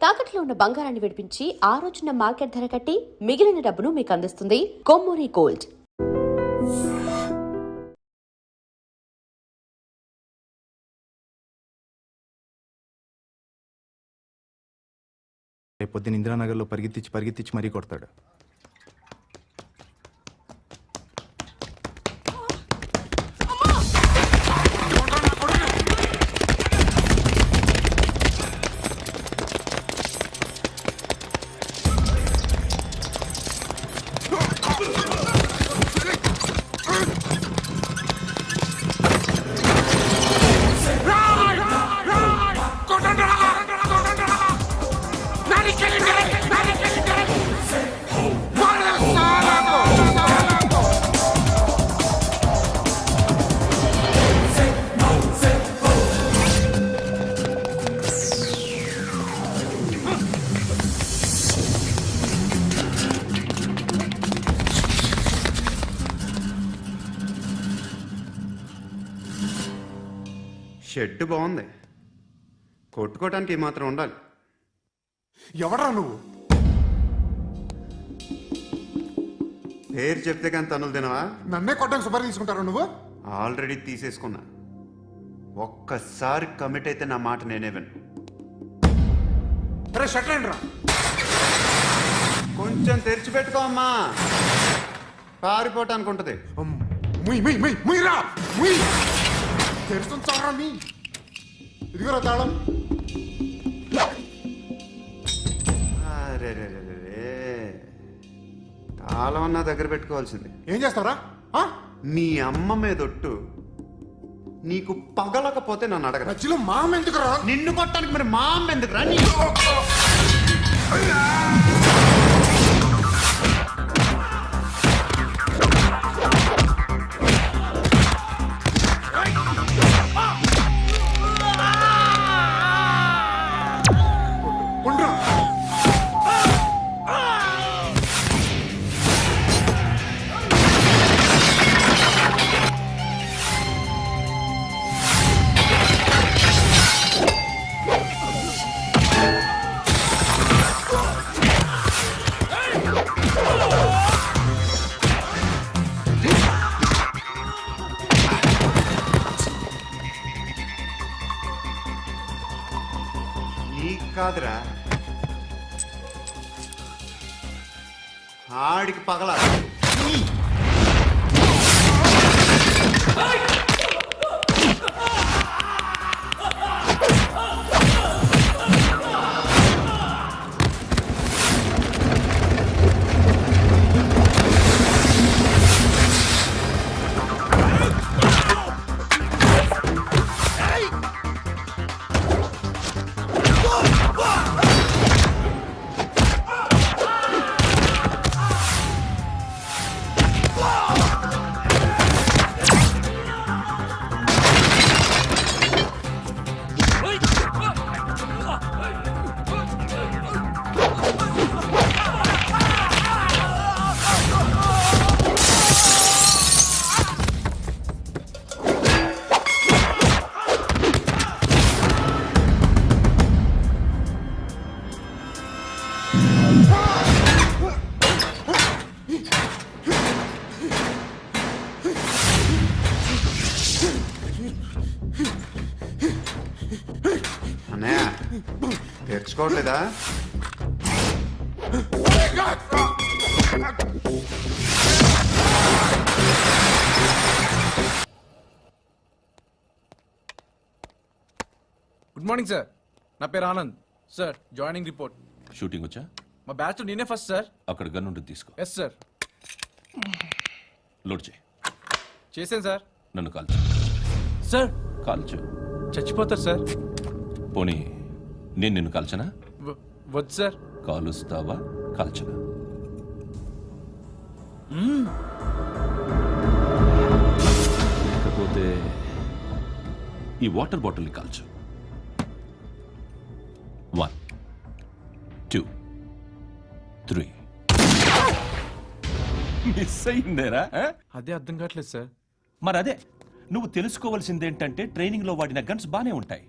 తాకట్లో ఉన్న బంగారాన్ని విడిపించి ఆ రోజున మార్కెట్ ధర కట్టి మిగిలిన డబ్బును మీకు అందిస్తుంది కొమ్మూరి గోల్డ్. రేపొద్దున ఇందిరానగర్లో పరిగెత్తించి మరీ కొడతాడు. షెడ్ బాగుంది, కొట్టుకోవటానికి ఏమాత్రం ఉండాలి. ఎవరా నువ్వు? పేరు చెప్తే కానీ తనులు తినవా? నన్నే కొట్టడానికి సుపారీ తీసుకుంటారా నువ్వు? ఆల్రెడీ తీసేసుకున్నా. ఒక్కసారి కమిట్ అయితే నా మాట నేనే విను. అరే షట్ రా, కొంచెం తెరిచిపెట్టుకో అమ్మా, పారిపోవటానికి ఉంటుంది. తెరుస్తుంచారా మీ? ఇదిగోరా తాళం. అరే తాళం అన్నా దగ్గర పెట్టుకోవాల్సింది. ఏం చేస్తావరా? మీ అమ్మ మీదొట్టు, నీకు పగలకపోతే నన్ను అడగరా. మధ్యలో మామ ఎందుకురా? నిన్ను కొట్టడానికి మరి మా అమ్మ ఎందుకురా? కాదురా, ఆడికి పగల. అన్నయ్య తెచ్చుకోవట్లేదా? గుడ్ మార్నింగ్ సార్, నా పేరు Anand sir. Joining report. Shooting వచ్చా? మా బ్యాచ్ నేనే ఫస్ట్ సార్. అక్కడ గన్ ఉంటుంది, తీసుకో. Yes sir. లోడ్ చేయి. చేశాను సార్. నన్ను కాల్చు. సార్ కాల్చు. చచ్చిపోతారు సార్. పోనీ నేను నిన్ను కాల్చనా? వద్దు సార్. కాలుస్తావా కాల్చనా? లేకపోతే ఈ వాటర్ బాటిల్ని కాల్చు. 1 2 3. మిస్ అయిందేరా? అదే అర్థం కావట్లేదు సార్. మరి అదే నువ్వు తెలుసుకోవాల్సిందేంటంటే ట్రైనింగ్లో వాడిన గన్స్ బానే ఉంటాయి,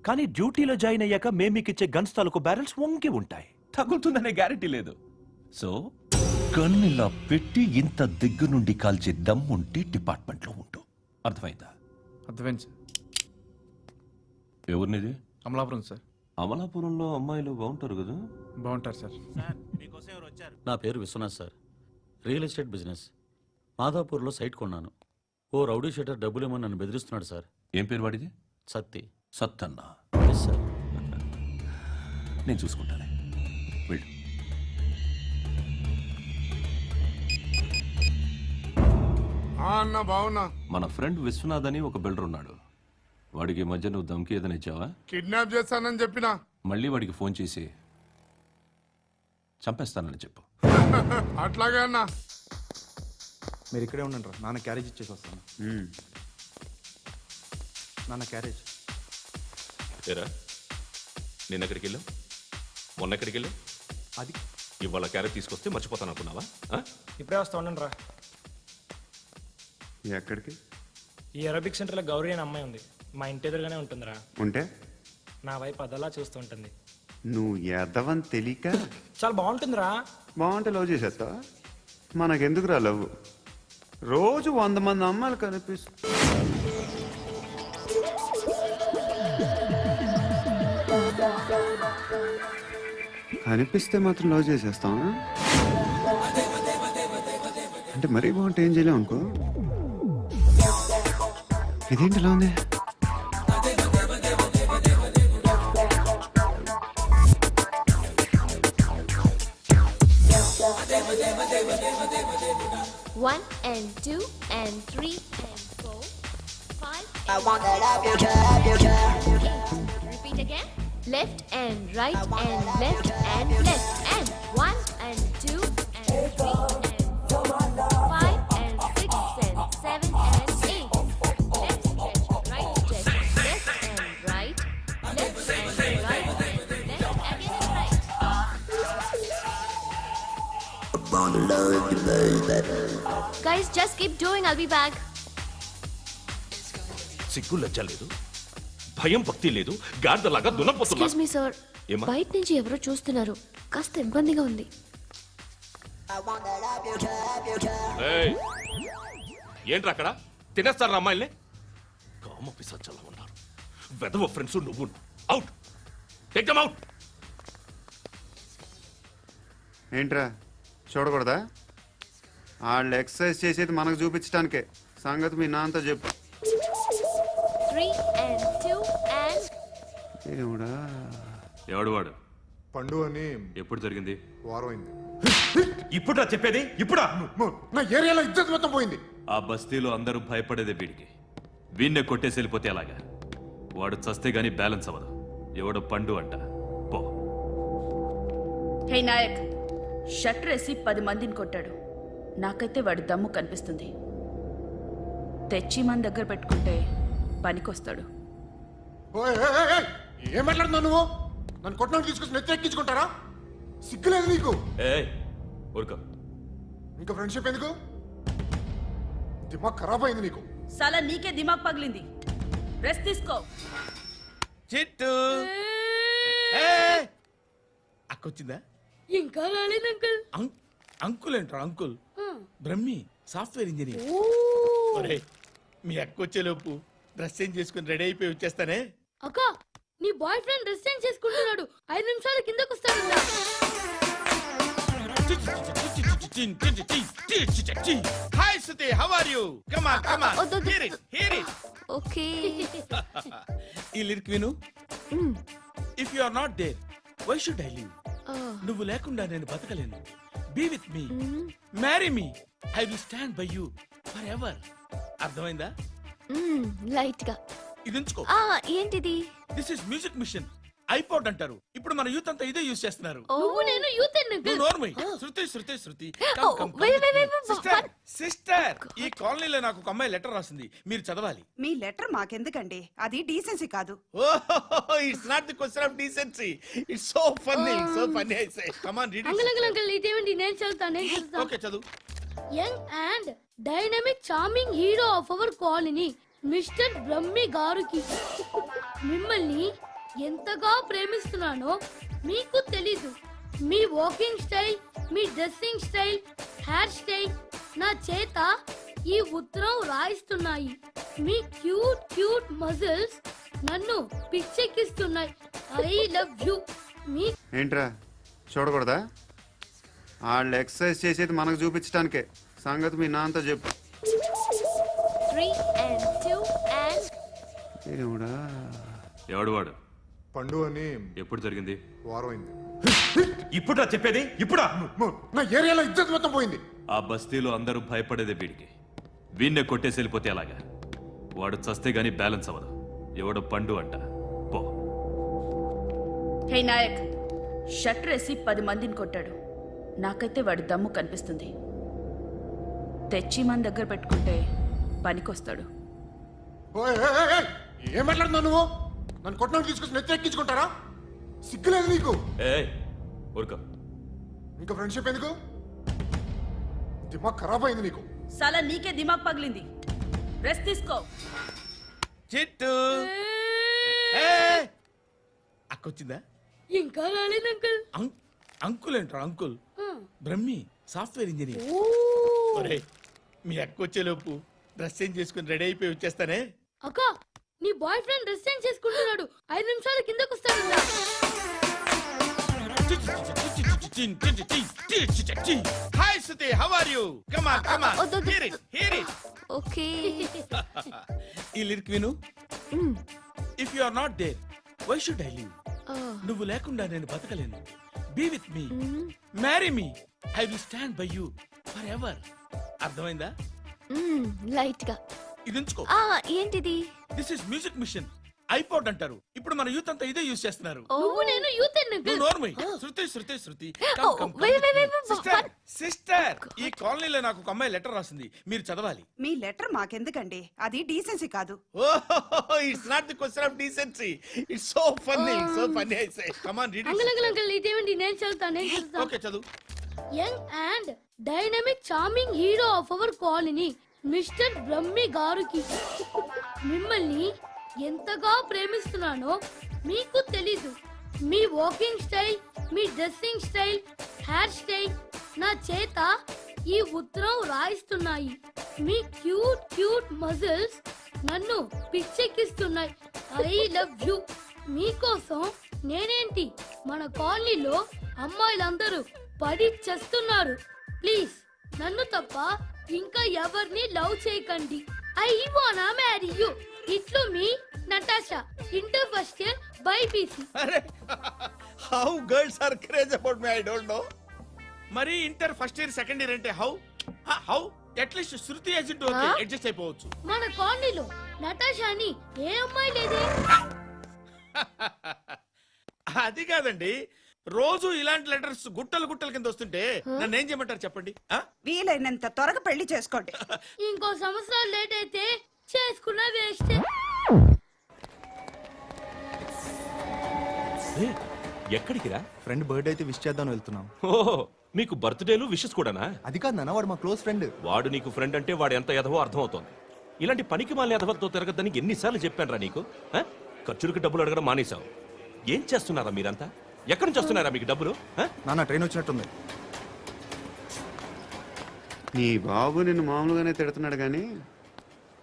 కానీ డ్యూటీలో జాయిన్ అయ్యాక మేము మీకు ఇచ్చే గన్స్ తాలూకు బ్యారెల్స్ వంగి ఉంటాయి. తగులుతుందనే గ్యారెంటీ లేదు. సో గన్నిలా పెట్టి ఇంత దగ్గర నుండి కాల్చే దమ్ముంటే డిపార్ట్మెంట్ లో ఉంటూ. అర్థమైందా? అర్థమైంది సార్. ఎవరినిది? అమలాపురం సార్. అమలాపురంలో అమ్మాయిలు బాగుంటారు కదా? బాగుంటారు సార్. నా పేరు Vishwanath sir. Real estate business. మాధాపూర్లో సైట్ కొన్నాను. ఓ రౌడీ షీటర్ డబ్బులేమని నన్ను బెదిరిస్తున్నాడు సార్. ఏం పేరు వాడిది? సత్తి. సత్తన్నా. Yes sir. నేను చూసుకుంటానే. వెళ్ళు. అన్న బావున్నా. మన ఫ్రెండ్ విశ్వనాథ్ అని ఒక బిల్డర్ ఉన్నాడు. వాడికి ఈ మధ్య నువ్వు దమ్కి ఏదైనా ఇచ్చావా? కిడ్నాప్ చేస్తానని చెప్పినా. మళ్ళీ వాడికి ఫోన్ చేసి చంపేస్తానని చెప్పు. అట్లాగే అన్నా. మీరు ఇక్కడే ఉండండి రా, నాన్న క్యారేజ్ ఇచ్చేసి వస్తాను. నాన్న క్యారేజ్. ఏరా నిన్న ఎక్కడికి వెళ్ళావు? మొన్న ఎక్కడికి వెళ్ళావు? అది ఇవాళ క్యారెట్ తీసుకొస్తే మర్చిపోతాను అనుకున్నావా? ఇప్పుడే వస్తా ఉండండి రా. ఎక్కడికి? ఈ అరబిక్ సెంటర్లో గౌరీ అనే అమ్మాయి ఉంది. మా ఇంటి ఎదురుగానే ఉంటుందిరా. ఉంటే నా వైపు అదలా చూస్తూ ఉంటుంది. నువ్వు ఎదవని తెలియక చాలా బాగుంటుందిరా. బాగుంటే లవ్ చేసేస్తావా? మనకెందుకురా లవ్? రోజు 100 మంది అమ్మాయిలు కనిపిస్తే మాత్రం లవ్ చేసేస్తావా? అంటే మరీ బాగుంటే ఏం చేయలేవు అనుకో. ఇదేంటి ఇలా ఉంది? One and two and three and four, five. I want that up your job. Repeat again. Left and right and left and left and one and two and three and four, five and six and seven and eight. Left stretch, right stretch, left and right, left and right, left again and right. Guys, just keep doing. I'll be back. సిగ్గు లజ్జ లేదు, భయం భక్తి లేదు, గాడిదలాగా దున్నపోతున్నా. Excuse me, sir. ఏమ్మా? బయట నుంచి ఎవరో చూస్తున్నారు. కాస్త ఇబ్బందిగా ఉంది. ఏయ్, ఏంట్రా అక్కడ? తినేస్తారా అమ్మాయిల్ని? కామ పిశాచాలా ఉన్నారు. వెదవ ఫ్రెండ్స్ నువ్వు. Out, take them out. ఏంట్రా చూడకూడదా? వాళ్ళు ఎక్సర్సైజ్ చేసేది మనకు చూపించడానికే. సంగతి మీ నాన్నతో చెప్పు. 3 and 2 and ఏమిడా? ఎవడు వాడు? పండు అని ఎప్పుడు జరిగింది? వారం అయింది. ఇప్పుడా చెప్పేది? ఇప్పుడా? నా ఏరియాలో ఇజ్జత్ మొత్తం పోయింది. ఆ బస్తీలో అందరూ భయపడేదే వీడికి. వీణ్ణే కొట్టేసి వెళ్ళిపోతే అలాగా. వాడు చస్తే గానీ బ్యాలెన్స్ అవ్వదు. ఎవడో పండు అంట. పో. హే నాయక్, షట్టర్ వేసి 10 మందిని కొట్టాడు. నాకైతే వాడి దమ్ము కనిపిస్తుంది. తెచ్చి మన దగ్గర పెట్టుకుంటే పనికొస్తాడు. ఓయ్, ఏయ్, ఏయ్, ఏయ్, ఏం మాట్లాడుతున్నావు నువ్వు? నన్ను కొట్టడానికి తీసుకొచ్చి నెత్తెక్కించుకుంటారా? సిగ్గులేదు నీకు? ఏయ్ ఊరుకో. ఇంకా ఫ్రెండ్షిప్ ఎందుకు? దిమాగ్ ఖరాబ్ అయింది నీకు. సలా నీకే దిమాగ్ పగిలింది. రెస్ట్ తీసుకో. చిట్టు అక్కొచ్చిందా? ఇంకా రాలేదు అంకుల్. అంకుల్ ఏంట్రా అంకుల్? Brahmi software engineer. ఒరేయ్, మీ అక్కొచ్చేలోపు డ్రెస్ చేంజ్ చేసుకుని రెడీ అయిపోయి వచ్చేస్తానే. అక్క, నీ బాయ్ ఫ్రెండ్ డ్రెస్ చేంజ్ చేసుకుంటున్నాడు. 5 నిమిషాలు కిందకు వస్తాడు. Hi Suthi, how are you? Come on come on, వద్దు. Hear it hear it. Okay. ఈ లిరిక్ విను. If you are not there why should I live? నువ్వు లేకుండా నేను బతకలేను. Be with me, marry me, I will stand by you forever. అర్థమైందా? Light గా. ఇది ఉంచుకో. ఏంటిది? This is music machine. IPod అంటారు. ఇప్పుడు మన యూత్ అంతా ఇదే యూజ్ చేస్తున్నారు. నువ్వు నేను యూత్ నువ్వు నోర్మై. శృతి శృతి శృతి. wait. సిస్టర్, ఈ కాలనీలో నాకు ఒక అమ్మాయి లెటర్ రాసింది. మీరు చదవాలి. మీ లెటర్ మాకెందుకండి? అది డీసెన్సీ కాదు. It's not the question of decency. It's so funny, so funny. I say come on read it. Uncle ఇదేంటి? నేను చదువుతాను. ఓకే చదువు. Young and dynamic charming hero of our colony mister Brahmi గారికి మిమ్మల్ని ఎంతగా ప్రేమిస్తున్నానో మీకు తెలీదు. మీ వాకింగ్ స్టైల్, మీ డ్రెస్సింగ్ స్టైల్, హెయిర్ స్టైల్ నా చేత ఈ ఉత్తరం రాయిస్తున్నాయి. మీ క్యూట్ క్యూట్ మజిల్స్ నన్ను పిచ్చెక్కిస్తున్నాయి. I love you. మీ ఏంట్రా చూడకూడదా? వాళ్ళు ఎక్సర్సైజ్ చేసేది మనకు చూపించడానికే. సంగతి మీ నాన్నతో చెప్పు. 3 and 2 and ఏమిడా ఎవడు వాడు? పండు అని ఎప్పుడు జరిగింది? వారం అయింది. ఇప్పుడా చెప్పేది? ఇప్పుడా? నా ఏరియాలో ఇజ్జత్ మొత్తం పోయింది. ఆ బస్తీలో అందరూ భయపడేదే వీడికి. వీణ్ణే కొట్టేసి వెళ్ళిపోతే అలాగా? వాడు చస్తే గానీ బ్యాలెన్స్ అవ్వదు. ఎవడో పండు అంట. పో. హే నాయక్, షట్టర్ వేసి 10 మందిని కొట్టాడు. నాకైతే వాడి దమ్ము కనిపిస్తుంది. తెచ్చి మన దగ్గర పెట్టుకుంటే పనికొస్తాడు. ఓయ్, ఏయ్, ఏయ్, ఏయ్, ఏం మాట్లాడుతున్నావు నువ్వు? నన్ను కొట్టడానికి తీసుకొచ్చి నెత్తెక్కించుకుంటారా? సిగ్గులేదు నీకు? ఏ ఊరుకో. ఇంకా ఫ్రెండ్షిప్ ఎందుకు? దిమాగ్ ఖరాబ్ అయింది నీకు. సలా నీకే దిమాగ్ పగిలింది. రెస్ట్ తీసుకో. చిట్టు అక్కొచ్చిందా? ఇంకా రాలేదు అంకుల్. అంకుల్ ఏంట్రా అంకుల్? Brahmi software engineer. ఒరేయ్, మీ అక్క వచ్చేలోపు డ్రెస్ చేంజ్ చేసుకుని రెడీ అయిపోయి వచ్చేస్తానే. అక్క, నీ బాయ్ ఫ్రెండ్ డ్రెస్ చేంజ్ చేసుకుంటున్నాడు. 5 నిమిషాలు కిందకు వస్తాడు. Hi Suthi, how are you? Come on come on, hear it hear it. Okay. ఈ లిరిక్ విను. If you are not there why should I live? నువ్వు లేకుండా నేను బతకలేను. Be with me, marry me, I will stand by you forever. అర్థమైందా? Light గా. ఇది ఉంచుకో. ఏంటిది? This is music machine. IPod అంటారు. ఇప్పుడు మన యూత్ అంతా ఇదే యూజ్ చేస్తున్నారు. నువ్వు నేను యూత్ నువ్వు నోర్మై. శృతి శృతి శృతి. సిస్టర్, ఈ కాలనీలో నాకు ఒక అమ్మాయి లెటర్ రాసింది. మీరు చదవాలి. మీ లెటర్ మాకెందుకండి? అది డీసెన్సీ కాదు. It's not the question of decency. It's so funny, so funny. I say come on read uncle uncle uncle ఇదేంటి? నేను చదువుతాను. ఓకే చదువు. Young and dynamic charming hero of our colony mister Brahmi గారికి మిమ్మల్ని ఎంతగా ప్రేమిస్తున్నానో మీకు తెలీదు. మీ వాకింగ్ స్టైల్, మీ డ్రెస్సింగ్ స్టైల్, హెయిర్ స్టైల్ నా చేత ఈ ఉత్తరం రాయిస్తున్నాయి. మీ క్యూట్ క్యూట్ మజిల్స్ నన్ను పిచ్చెక్కిస్తున్నాయి. I love you. మీకోసం నేనేంటి, మన కాలనీలో అమ్మాయిలందరూ పడి చేస్తున్నారు. ప్లీజ్ నన్ను తప్ప ఇంకా ఎవరిని లవ్ చేయకండి. ఐ వానా మ్యారీ యు. ఇట్లు మీ Natasha, inter first year BiPC. అరే, how girls are craze about me I don't know. మరి inter first year second year అంటే how how at least Shruti agent okay adjust అయిపోవచ్చు. మన కాలనీలో నటాషా అని ఏ అమ్మాయి లేదే. అది కాదండి, రోజు ఇలాంటి లెటర్స్ గుట్టలు గుట్టల కింద వస్తుంటే నన్ను ఏం చేయమంటారు చెప్పండి? వీలైనంత త్వరగా పెళ్లి చేసుకోండి. ఇంకో సంవత్సరాలు లేట్ అయితే చేసుకున్న వేస్ట్. ఎక్కడికి రా? ఫ్రెండ్ బర్త్డే అయితే విష్ చేద్దాం వెళ్తున్నాం. ఓహో, మీకు బర్త్డేలు విషెస్ కూడానా? అది కాదు నాన్న, వాడు మా క్లోజ్ ఫ్రెండ్. వాడు నీకు ఫ్రెండ్ అంటే వాడు ఎంత ఎదవో అర్థమవుతోంది. ఇలాంటి పనికి మాలిన ఎదవతో తిరగద్దని ఎన్నిసార్లు చెప్పాను రా నీకు? ఖర్చులకు డబ్బులు అడగడం మానేశావు. ఏం చేస్తున్నారా మీరంతా? ఎక్కడి నుంచి వస్తున్నారా మీకు డబ్బులు? నాన్న ట్రైన్ వచ్చినట్టుంది. నీ బాబు నిన్ను మామూలుగానే తిడుతున్నాడు కానీ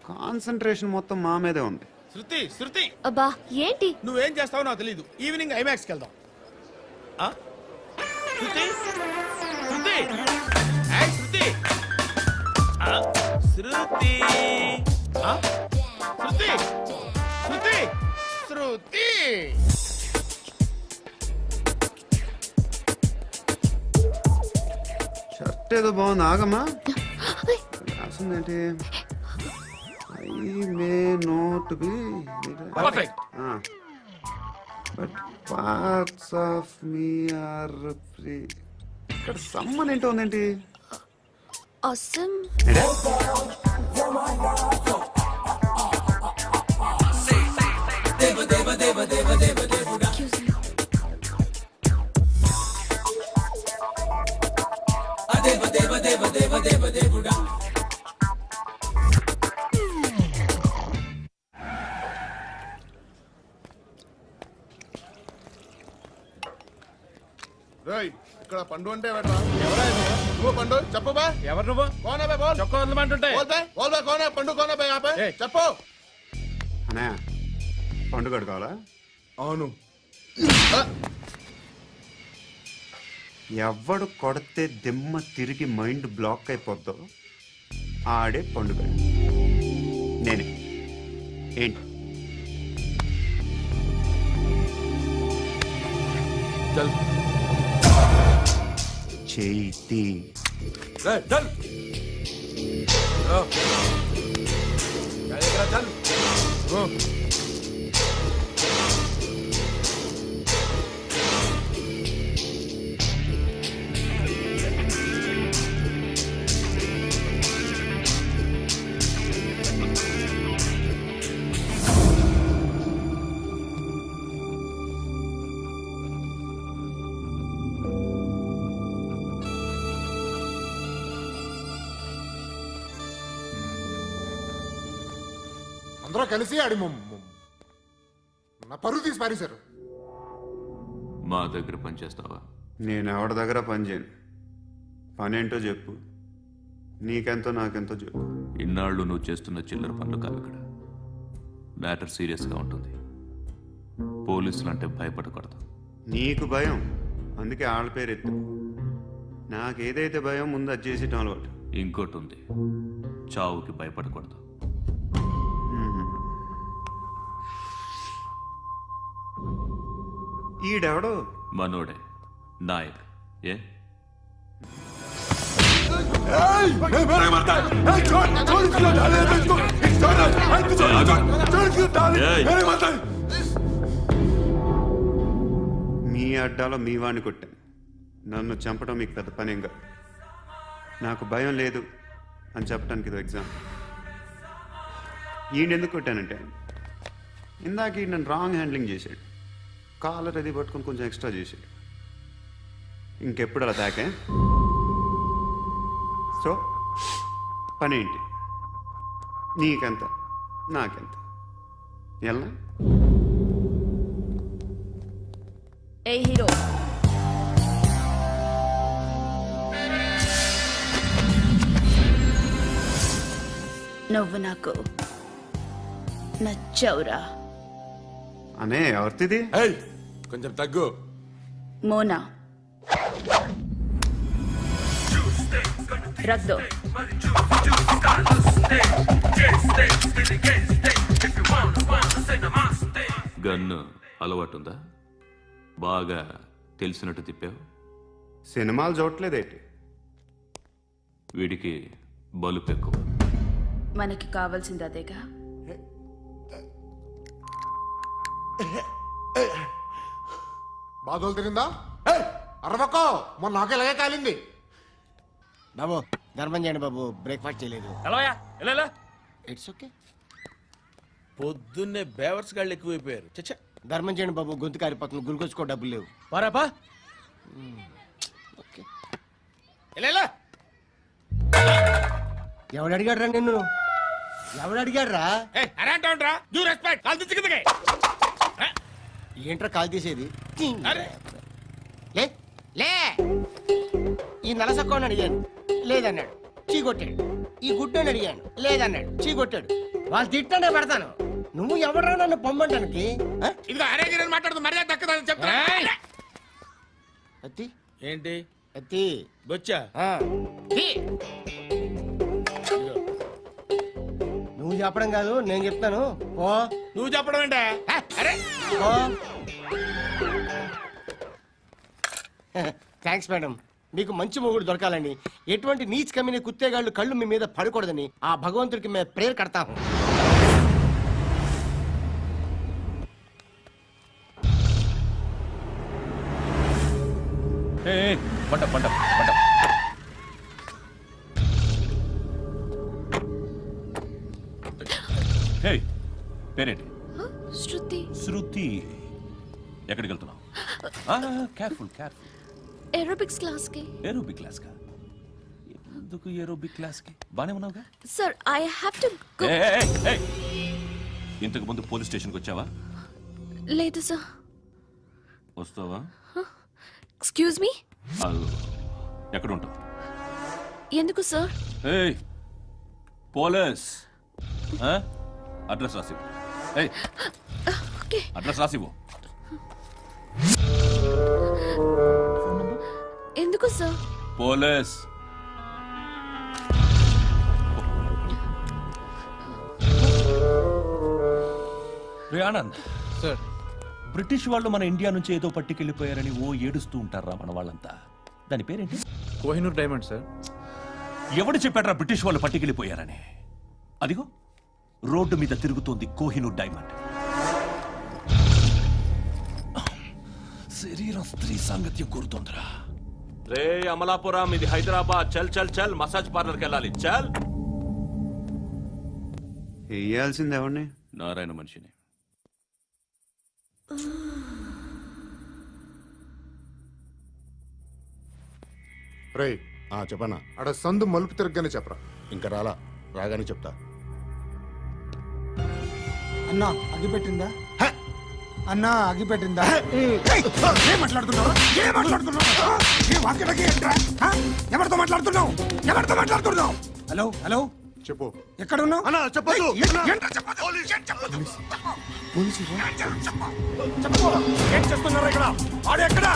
కాన్సన్ట్రేషన్ మొత్తం మా మీదే ఉంది. శృతి శృతి, అబ్బా ఏంటి? నువ్వేం చేస్తావో నాకు తెలీదు. ఈవినింగ్ ఐమాక్స్కి వెళ్దాం. శృతి శృతి, ఏయ్ శృతి, శృతి, శృతి, శృతి, శృతి. షర్ట్ ఏదో బాగుంది, ఆగమ్మా. రాసిందేంటి? I may not be perfect. But parts of me are free. ఇక్కడ సమ్మన్ ఏంటో ఉందేంటి? awesome. రేయ్ ఇక్కడ పండు అంటే ఎవరా నువ్వు పండు చెప్పు బా ఎవరు నువ్వు కోనే బే బోల్ చొక్కా వదలమంటుంటే బోల్ బే కోనే పండు కోనే బే ఆపే చెప్పు అనే పండుగ కావాలా? అవును ఎవడు కొడితే దిమ్మ తిరిగి మైండ్ బ్లాక్ అయిపోద్దో ఆడే పండుగ. నేనే. ఏంటి? చల్ చేతి రే చల్ చల్ అందరూ కలిసి ఆడి నా పరువు తీసి పారేశారు. మా దగ్గర పనిచేస్తావా? నేను ఎవరి దగ్గర పని చేయను. పనేంటో చెప్పు. నీకెంతో నాకెంతో చెప్పు. ఇన్నాళ్ళు నువ్వు చేస్తున్న చిల్లర పనులు కావు ఇక్కడ. మ్యాటర్ సీరియస్గా ఉంటుంది. పోలీసులు అంటే భయపడకూడదు. నీకు భయం, అందుకే ఆళ్ళ పేరు ఎత్తు. నాకేదైతే భయం ముందు అది చేసేటం అలవాటు. ఇంకోటి ఉంది, చావుకి భయపడకూడదు. ఈడెవడో మనోడే నాయక్. ఏ మీ అడ్డాలో మీ వాడిని కొట్టాను. నన్ను చంపడం మీకు పెద్ద పనేం కాదు. నాకు భయం లేదు అని చెప్పడానికి ఇది ఎగ్జామ్. ఈయనెందుకు కొట్టానంటే ఇందాక ఈ నన్ను రాంగ్ హ్యాండ్లింగ్ చేశాడు. కాలర్ అది పట్టుకొని కొంచెం ఎక్స్ట్రా చేశాడు. ఇంకెప్పుడు అలా తాకే. సో పనేంటి? నీకెంత నాకెంత ఎలా? ఏ హీరో, నువ్వు నాకు నచ్చవురా. అనే ఎవరిది? కొంచెం తగ్గు. మోనా రక్ దో. గన్ను అలవాటుందా? బాగా తెలిసినట్టు తిప్పావు. సినిమాలు చూడట్లేదేంటి? వీడికి బలుపు ఎక్కువ. మనకి కావాల్సింది అదేగా. బాధలు తిరిందా? అరవకో, మొన్న నాకు ఇలాగే కాలింది. బాబు ధర్మం చేయండి బాబు, బ్రేక్ఫాస్ట్ చేయలేదు. ఎలా ఇట్స్ ఓకే. పొద్దున్నే బేవర్స్ గాళ్ళు ఎక్కువైపోయారు. చచ్చా, ధర్మం చేయండి బాబు, గొంతు కారిపోతుంది, గురికొచ్చుకో డబ్బులు లేవు. పారాపా. ఓకే. ఎలా ఎవడు అడిగాడు రా నిన్ను? ఎవడు అడిగాడు రా? అరే అంటావుంట్రా, డ్యూ రెస్పెక్ట్. కాల్ తెచ్చి కిందకి. ఏంట్రా కాల్ తీసేది? అరే లే లే. ఈ నలసక్కని అడిగాను, లేదన్నాడు, చీ కొట్టాడు. ఈ గుడ్డని అడిగాను, లేదన్నాడు, చీ కొట్టాడు. వాళ్ళు తిట్టానే పడతాను. నువ్వు ఎవడరా నన్ను పొమ్మంటానికి? ఇదిగో అరే గిరని మాట్లాడుతూ మర్యాద దక్కదని చెప్తా. అత్తి ఏంటి అత్తి బొచ్చా? నువ్వు చెప్పడం కాదు, నేను చెప్తాను. ఓ నువ్వు చెప్పడం ఏంటే? అరే ఓ థ్యాంక్స్ మేడం. మీకు మంచి మొగుడు దొరకాలని, ఎటువంటి నీచ్ కమ్మిన కుత్తేగాళ్ళు కళ్ళు మీ మీద పడకూడదని ఆ భగవంతుడికి మేము ప్రేయర్ కడతాము. పంట పంట పంట. హే, పేరేంటి? శృతి. శృతి. ఎక్కడికి వెళ్తున్నావు? Careful careful. ఏరోబిక్స్ క్లాస్ కి. ఏరోబిక్ క్లాస్ కా? ఎందుకు ఏరోబిక్ క్లాస్ కి? బానే ఉన్నావుగా? Sir I have to go. ఇంతకు ముందు పోలీస్ స్టేషన్కి వచ్చావా? లేదు సార్. వస్తావా? ఎక్స్క్యూజ్ మీ, ఎక్కడ ఉంటావు? ఎందుకు సార్? ఏయ్ పోలీస్, అడ్రస్ రాసివ్వు. ఏయ్ ఓకే. అడ్రస్ రాసివ్వు. ఎందుకు సార్? పోలీస్. రే ఆనంద్ సార్, బ్రిటిష్ వాళ్ళు మన ఇండియా నుంచి ఏదో పట్టుకెళ్ళిపోయారని ఓ ఏడుస్తూ ఉంటారా మన వాళ్ళంతా? దాని పేరేంటి? Kohinoor diamond sir. ఎవడు చెప్పాడ్రా బ్రిటిష్ వాళ్ళు పట్టుకెళ్ళిపోయారని? అదిగో రోడ్డు మీద తిరుగుతోంది కోహినూర్ డైమండ్. శరీరం స్త్రీ సాంగత్యం కోరుతోందిరా. రే అమలాపురం, ఇది హైదరాబాద్. చల్ చల్ చల్, మసాజ్ పార్లర్కి వెళ్ళాలి. చల్. వేయాల్సింది ఎవరిని? నారాయణ మనిషిని. రే చెప్పనా, అడ సందు మలుపు తిరగగానే చెప్పరా. ఇంకా రాగానే చెప్తా. అన్నా అగ్గిపెట్టిందా? అన్నా అగ్గిపెట్టిందా? ఏం మాట్లాడుతున్నావు? ఏం మాట్లాడుతున్నావు? ఏ వాక్యలకి ఏంట్రా? ఎవరితో మాట్లాడుతున్నావు? ఎవరితో మాట్లాడుతున్నావు? హలో హలో, చెప్పు. ఎక్కడ ఉన్నావు? అన్నా చెప్పదు. ఏం చేస్తున్నారు ఇక్కడ? ఆడు ఎక్కడ?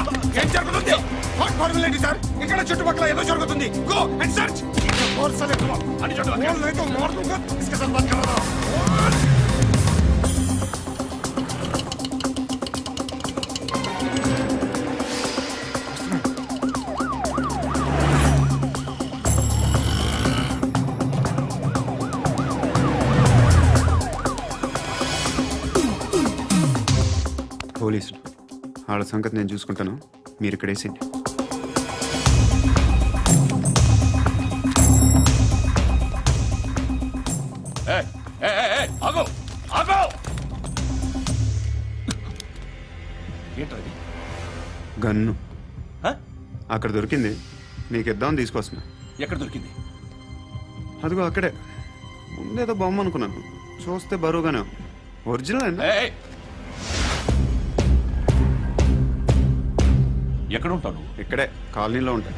ఏం జరుగుతుంది? వాట్ ఫార్మల్ ఏంటి సార్? ఇక్కడ చుట్టుపక్కల ఏదో జరుగుతుంది. Go and search. అని చూడండి. పోలీసులు వాళ్ళ సంగతి నేను చూసుకుంటాను, మీరు ఇక్కడ వేసేయండి. ఆగో ఆగో. ఏంటది? గన్ను అక్కడ దొరికింది, మీకు ఇద్దామని తీసుకొస్తున్నా. ఎక్కడ దొరికింది? అదిగో అక్కడే. ముందేదో బొమ్మ అనుకున్నాను, చూస్తే బరువుగానే ఉంది. ఒరిజినల్ అండి. ఎక్కడ ఉంటాను? ఇక్కడే కాలనీలో ఉంటాయి.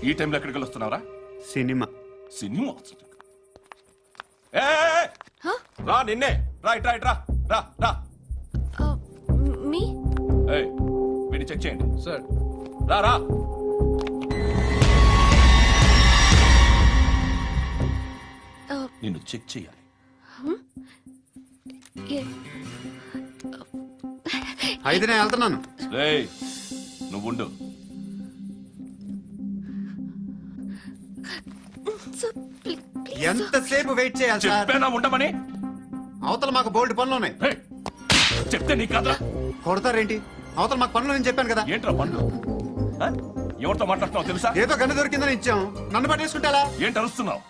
ఈ టైంలో ఎక్కడికి వస్తున్నారా? సినిమా. సినిమా? రా నిన్నే. రైట్ రైట్ రా రా రా. మీ వీడిని చెక్ చేయండి సార్. రా రా. నిన్ను చెక్ చేయాలి. అయితే నేను వెళ్తున్నాను. రేయ్ నువ్వుండు. ఎంతసేపు వెయిట్ చేయాలి సార్? చెప్పేనా ఉండమని? అవతల మాకు బోల్డ్ పనులు ఉన్నాయి. రేయ్, చెప్తే నీకు కదా. కొడతారేంటి? అవతల మాకు పనులు నేను చెప్పాను కదా. ఏంట్రా పండ్లు? ఎవరితో మాట్లాడుతున్నావు తెలుసా? ఏదో గన్ను దొరికిందని ఇచ్చాం, నన్ను పట్టేసుకుంటా. ఏంటి అరుస్తున్నావు?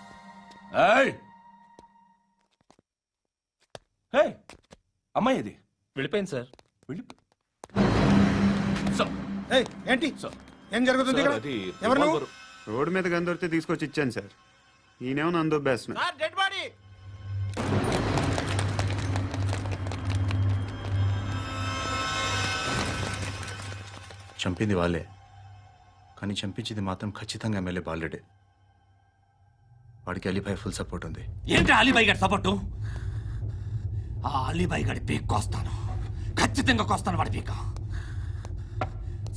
అమ్మాయి ఇది వెళ్ళిపోయింది సార్. వెళ్ళి ఏంటి సార్. ఏం జరుగుతుంది ఇక్కడ? అది ఎవరు నువ్వు? రోడ్డు మీద గన్ను దొరికితే తీసుకొచ్చి ఇచ్చాను సార్. ఈయనేమో నన్ను దొబ్బేస్తున్నా. Dead body. చంపింది వాళ్ళే, కానీ చంపించింది మాత్రం ఖచ్చితంగా ఎమ్మెల్యే బాలుడే. వాడికి అలీభాయ్ ఫుల్ సపోర్ట్ ఉంది. ఏంటి అలీబాయి గారి సపోర్టు? ఆ అలీబాయి గారి పీక్ కోస్తాను, ఖచ్చితంగా కోస్తాను వాడి పీక.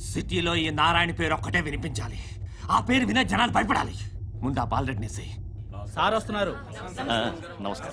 సిటీలో ఈ నారాయణ పేరు ఒక్కటే వినిపించాలి. ఆ పేరు వినే జనాలు భయపడాలి. ముందు ఆ బాలరెడ్డిని సార్ వస్తున్నారు. నమస్కారం.